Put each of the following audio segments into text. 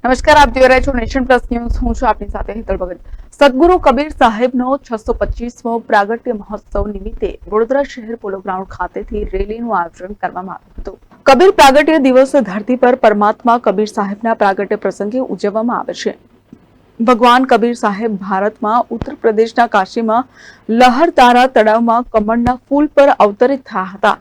નમસ્કાર, આપ જોઈ રહ્યા છો નેશન પ્લસ ન્યૂઝ. હું છું આપની સાથે હેતલ ભગત. સદગુરુ કબીર સાહેબનો 625મો પ્રાગટ્ય મહોત્સવ નિમિત્તે વડોદરા શહેર પોલો ગ્રાઉન્ડ ખાતેથી રેલીનું આયોજન કરવામાં આવ્યું હતું. કબીર પ્રાગટ્ય દિવસ ધરતી પર પરમાત્મા કબીર સાહેબના પ્રાગટ્ય પ્રસંગે ઉજવવામાં આવે છે. ભગવાન કબીર સાહેબ ભારતમાં ઉત્તર પ્રદેશના કાશીમાં લહરતારા તળાવમાં કમળના ફૂલ પર અવતરિત થયા હતા.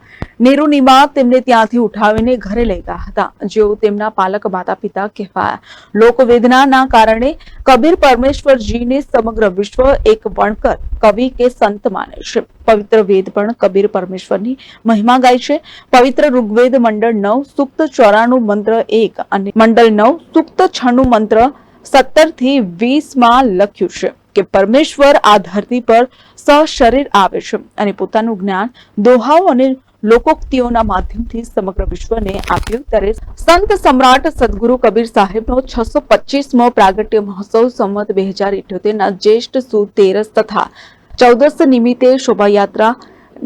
નેરુનીમાં તેમને ત્યાંથી ઉઠાવીને ઘરે લઈ ગયા હતા, જેઓ તેમના પાલક માતા પિતા કહેવાયા. લોકવેદનાના કારણે કબીર પરમેશ્વરજીને સમગ્ર વિશ્વ એક વણકર કવિ કે સંત માને છે. પવિત્ર વેદ પણ કબીર પરમેશ્વરની મહિમા ગાય છે. પવિત્ર ઋગ્વેદ મંડળ 9 સૂક્ત 94 મંત્ર 1 અને મંડળ 9 સૂક્ત 96 મંત્ર 17 થી 20 માં લખ્યું છે કે પરમેશ્વર આ ધરતી પર સશરીર આવે છે અને પોતાનું જ્ઞાન દોહાઓ અને લોકોક્તિઓના માધ્યમથી સમગ્ર વિશ્વને આપ્યું. ત્યારે સંત સમ્રાટ સદગુરુ કબીર સાહેબનો 625મો પ્રાગટ્ય મહોત્સવ સંવત 2078 ના જ્યેષ્ઠ સુદ 13 તથા 14 નિમિત્તે શોભાયાત્રા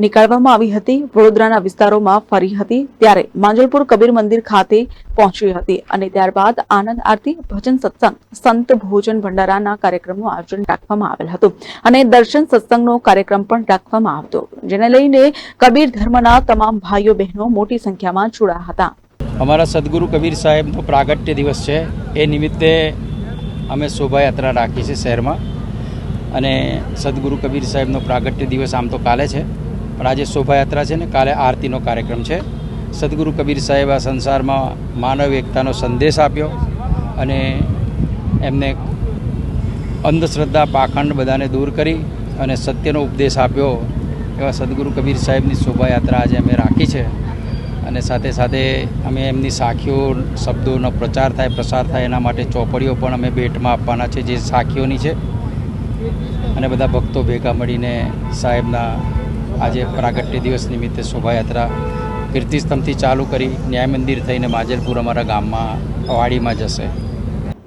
નીકાળવામાં આવી હતી. વડોદરાના વિસ્તારોમાં ફરી હતી, ત્યારે માંજલપુર કબીર મંદિર ખાતે પહોંચી હતી અને ત્યારબાદ આનંદ આરતી, ભજન સત્સંગ, સંત ભોજન ભંડારાના કાર્યક્રમનું આયોજન રાખવામાં આવેલ હતું અને દર્શન સત્સંગનો કાર્યક્રમ પણ રાખવામાં આવ્યો, જેને લઈને કબીર ધર્મના તમામ ભાઈઓ બહેનો મોટી સંખ્યામાં જોડાયા હતા. અમારા સદગુરુ કબીર સાહેબનો પ્રાગટ્ય દિવસ છે. એ નિમિત્તે અમે શોભાયાત્રા રાખી છે શહેરમાં. અને સદગુરુ કબીર સાહેબનો પ્રાગટ્ય દિવસ આમ તો કાલે છે, પણ આજે શોભાયાત્રા છે ને કાલે આરતીનો કાર્યક્રમ છે. સદગુરુ કબીર સાહેબ આ સંસારમાં માનવ એકતાનો સંદેશ આપ્યો અને એમને અંધશ્રદ્ધા પાખંડ બધાને દૂર કરી અને સત્યનો ઉપદેશ આપ્યો. એવા સદગુરુ કબીર સાહેબની શોભાયાત્રા આજે અમે રાખી છે અને સાથે સાથે અમે એમની સાખીઓ શબ્દોનો પ્રચાર થાય, પ્રસાર થાય એના માટે ચોપડીઓ પણ અમે ભેટમાં આપવાના છે, જે સાખીઓની છે. અને બધા ભક્તો ભેગા મળીને સાહેબના આજે પ્રાગટ્ય દિવસ નિમિત્તે શોભાયાત્રા કીર્તિસ્તંભથી ચાલુ કરી ન્યાય મંદિર થઈને માજલપુર અમારા ગામમાં વાડીમાં જશે.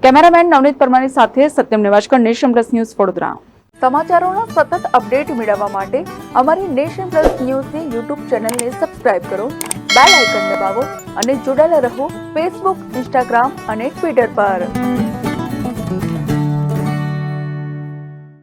કેમેરામેન નવનીત પરમારની સાથે Satyam Nevajkar, nation plus news, Vadodara. સમાચારોના સતત અપડેટ મેળવવા માટે અમારી નેશન પ્લસ ન્યૂઝની યુટ્યુબ ચેનલને સબસ્ક્રાઇબ કરો, બેલ આઇકન દબાવો અને જોડાયેલા રહો ફેસબુક, ઇન્સ્ટાગ્રામ અને ટ્વિટર પર.